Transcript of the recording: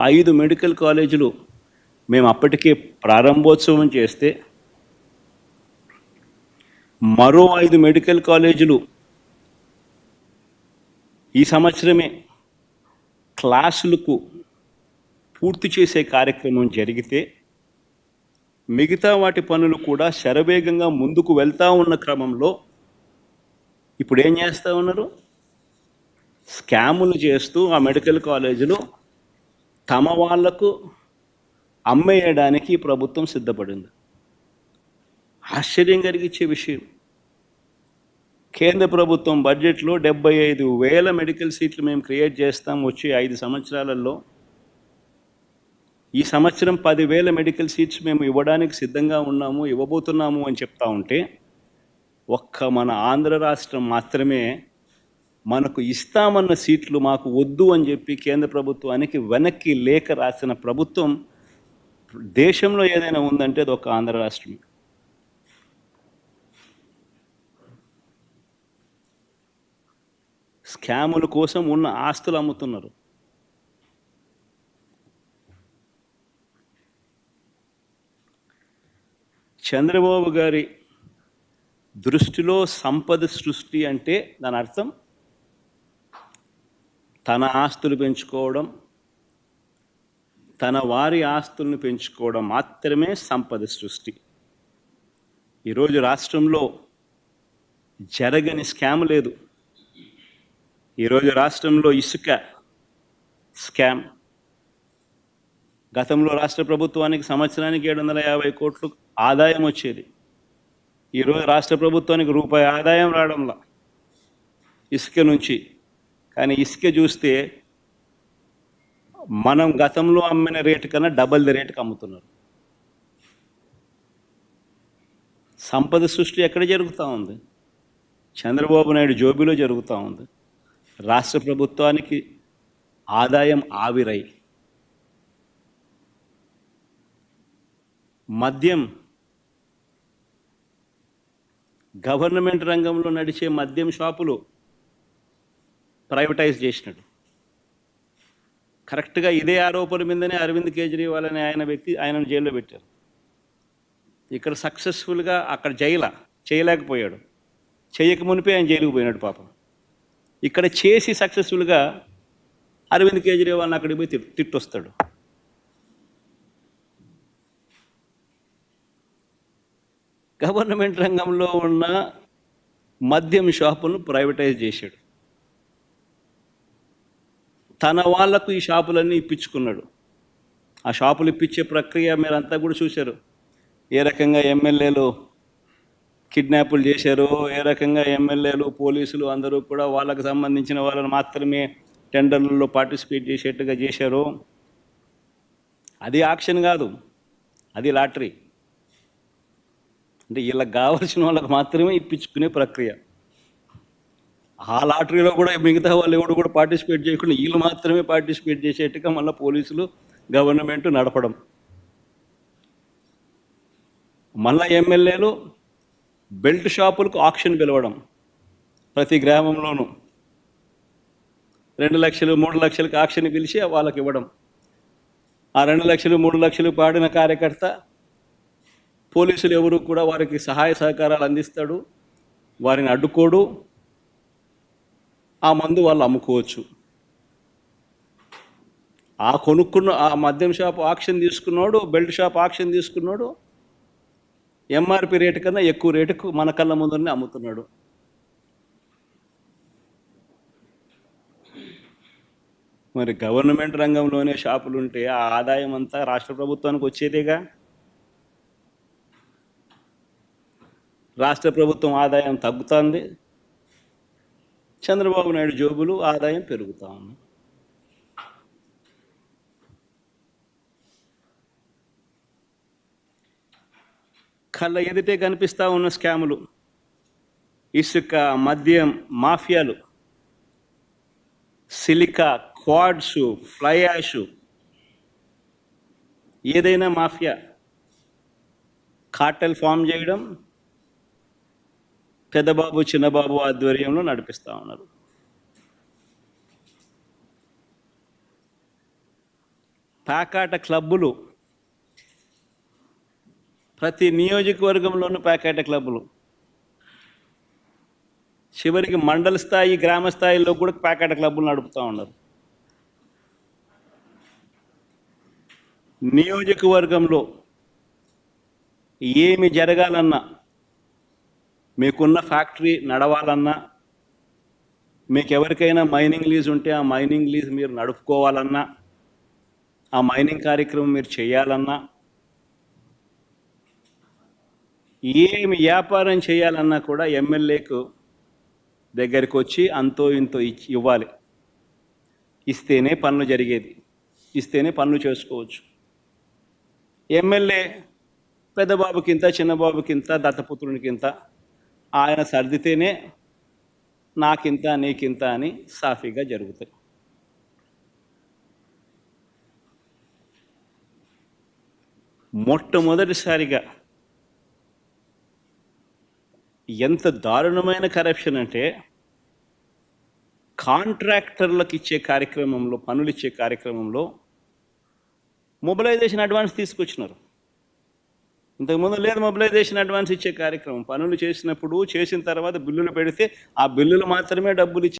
5 medical కాలేజీలు మేము అప్పటికే ప్రారంభోత్సవం చేస్తే మరో 5 మెడికల్ కాలేజీలు ఈ సంవత్సరమే క్లాసులకు పూర్తి చేసే కార్యక్రమం జరిగితే మిగతా వాటి పనులు కూడా శరవేగంగా ముందుకు వెళ్తూ ఉన్న క్రమంలో ఇప్పుడు ఏం చేస్తూ ఉన్నారు? స్కాములు చేస్తూ ఆ మెడికల్ కాలేజీలు తమ వాళ్లకు అమ్మేయడానికి ప్రభుత్వం సిద్ధపడింది. ఆశ్చర్యం కలిగించే విషయం, కేంద్ర ప్రభుత్వం బడ్జెట్లో 75,000 మెడికల్ సీట్లు మేము క్రియేట్ చేస్తాం వచ్చే 5 సంవత్సరాలలో. ఈ సంవత్సరం 10,000 మెడికల్ సీట్స్ మేము ఇవ్వడానికి సిద్ధంగా ఉన్నాము, ఇవ్వబోతున్నాము అని చెప్తా ఉంటే ఒక్క మన ఆంధ్ర రాష్ట్రం మాత్రమే మనకు ఇస్తామన్న సీట్లు మాకు వద్దు అని చెప్పి కేంద్ర ప్రభుత్వానికి వెనక్కి లేఖ రాసిన ప్రభుత్వం దేశంలో ఏదైనా ఉందంటే అది ఒక ఆంధ్ర రాష్ట్రం. స్కాముల కోసం ఉన్న ఆస్తులు అమ్ముతున్నారు. చంద్రబాబు గారి దృష్టిలో సంపద సృష్టి అంటే దాని అర్థం తన ఆస్తులు పెంచుకోవడం, తన వారి ఆస్తులను పెంచుకోవడం మాత్రమే సంపద సృష్టి. ఈరోజు రాష్ట్రంలో జరగని స్కామ్ లేదు. ఈరోజు రాష్ట్రంలో ఇసుక స్కామ్, గతంలో రాష్ట్ర ప్రభుత్వానికి సంవత్సరానికి 750 కోట్లు ఆదాయం వచ్చేది. ఈరోజు రాష్ట్ర ప్రభుత్వానికి రూపాయి ఆదాయం రావడంలా ఇసుక నుంచి. కానీ ఇసుక చూస్తే మనం గతంలో అమ్మిన రేటు కన్నా డబల్ ది రేటుకి అమ్ముతున్నారు. సంపద సృష్టి ఎక్కడ జరుగుతూ ఉంది? చంద్రబాబు నాయుడు జోబిలో జరుగుతూ ఉంది. రాష్ట్ర ప్రభుత్వానికి ఆదాయం ఆవిరై. మద్యం, గవర్నమెంట్ రంగంలో నడిచే మద్యం షాపులు ప్రైవేటైజ్ చేసినాడు. కరెక్ట్గా ఇదే ఆరోపణ మీదనే అరవింద్ కేజ్రీవాల్ అనే ఆయనను జైల్లో పెట్టారు. ఇక్కడ సక్సెస్ఫుల్గా అక్కడ చేయలేకపోయాడు. చేయక మునిపే ఆయన జైలుకు పోయినాడు పాపం. ఇక్కడ చేసి సక్సెస్ఫుల్గా అరవింద్ కేజ్రీవాల్ని అక్కడికి పోయి తిట్టొస్తాడు. గవర్నమెంట్ రంగంలో ఉన్న మద్యం షాపులను ప్రైవేటైజ్ చేశాడు. తన వాళ్లకు ఈ షాపులన్నీ ఇప్పించుకున్నాడు. ఆ షాపులు ఇప్పించే ప్రక్రియ మీరంతా కూడా చూశారు. ఏ రకంగా ఎమ్మెల్యేలు కిడ్నాపులు చేశారో, ఏ రకంగా ఎమ్మెల్యేలు పోలీసులు అందరూ కూడా వాళ్ళకు సంబంధించిన వాళ్ళని మాత్రమే టెండర్లలో పార్టిసిపేట్ చేసేట్టుగా చేశారో. అది ఆక్షన్ కాదు, అది లాటరీ. అంటే వీళ్ళకి కావాల్సిన వాళ్ళకి మాత్రమే ఇప్పించుకునే ప్రక్రియ. ఆ లాటరీలో కూడా మిగతా వాళ్ళు ఎవరు కూడా పార్టిసిపేట్ చేయకుండా వీళ్ళు మాత్రమే పార్టిసిపేట్ చేసేట్టుగా మళ్ళీ పోలీసులు గవర్నమెంట్ నడపడం. మళ్ళీ ఎమ్మెల్యేలు బెల్ట్ షాపులకు ఆక్షన్ పిలవడం. ప్రతి గ్రామంలోనూ 2 లక్షలు 3 లక్షలకు ఆక్షన్ పిలిచి వాళ్ళకి ఇవ్వడం. ఆ 2 లక్షలు 3 లక్షలు పాడిన కార్యకర్త పోలీసులు ఎవరు కూడా వారికి సహాయ సహకారాలు అందిస్తాడు, వారిని అడ్డుకోడు. ఆ మందు వాళ్ళు అమ్ముకోవచ్చు. ఆ కొనుక్కున్న ఆ మద్యం షాప్ ఆక్షన్ తీసుకున్నాడు, బెల్ట్ షాప్ ఆక్షన్ తీసుకున్నాడు, ఎంఆర్పి రేటు కన్నా ఎక్కువ రేటుకు మన కళ్ళ ముందరనే అమ్ముతున్నాడు. మరి గవర్నమెంట్ రంగంలోనే షాపులు ఉంటే ఆ ఆదాయం అంతా రాష్ట్ర ప్రభుత్వానికి వచ్చేదేగా. రాష్ట్ర ప్రభుత్వం ఆదాయం తగ్గుతుంది, చంద్రబాబు నాయుడు జోబులు ఆదాయం పెరుగుతూ ఉంది. కళ్ళ ఎదుటే కనిపిస్తూ ఉన్న స్కాములు, ఇసుక, మద్యం మాఫియాలు, సిలికా, క్వాడ్స్, ఫ్లై యాష్, ఏదైనా మాఫియా కార్టెల్ ఫామ్ చేయడం పెద్దబాబు చిన్నబాబు ఆధ్వర్యంలో నడిపిస్తూ ఉన్నారు. పేకాట క్లబ్బులు, ప్రతి నియోజకవర్గంలోనూ పేకాట క్లబ్బులు, చివరికి మండల స్థాయి, గ్రామ స్థాయిలో కూడా పేకాట క్లబ్బులు నడుపుతూ ఉన్నారు. నియోజకవర్గంలో ఏమి జరగాలన్నా, మీకున్న ఫ్యాక్టరీ నడవాలన్నా, మీకు ఎవరికైనా మైనింగ్ లీజ్ ఉంటే ఆ మైనింగ్ లీజ్ మీరు నడుపుకోవాలన్నా, ఆ మైనింగ్ కార్యక్రమం మీరు చేయాలన్నా, ఏమి వ్యాపారం చేయాలన్నా కూడా ఎమ్మెల్యేకు దగ్గరికి వచ్చి అంతో ఇంతో ఇవ్వాలి. ఇస్తేనే పనులు జరిగేది, ఇస్తేనే పనులు చేసుకోవచ్చు. ఎమ్మెల్యే పెద్దబాబుకింత, చిన్నబాబుకింత, దత్తపుత్రునికింత, ఆయన సర్దితేనే నాకింత నీకింత అని సాఫీగా జరుగుతాయి. మొట్టమొదటిసారిగా ఎంత దారుణమైన కరప్షన్ అంటే, కాంట్రాక్టర్లకు ఇచ్చే కార్యక్రమంలో, పనులు ఇచ్చే కార్యక్రమంలో మొబిలైజేషన్ అడ్వాన్స్ తీసుకొచ్చినారు. ఇంతకుముందు లేదు మొబిలైజేషన్ అడ్వాన్స్ ఇచ్చే కార్యక్రమం. పనులు చేసినప్పుడు, చేసిన తర్వాత బిల్లులు పెడితే ఆ బిల్లులు మాత్రమే డబ్బులు ఇచ్చి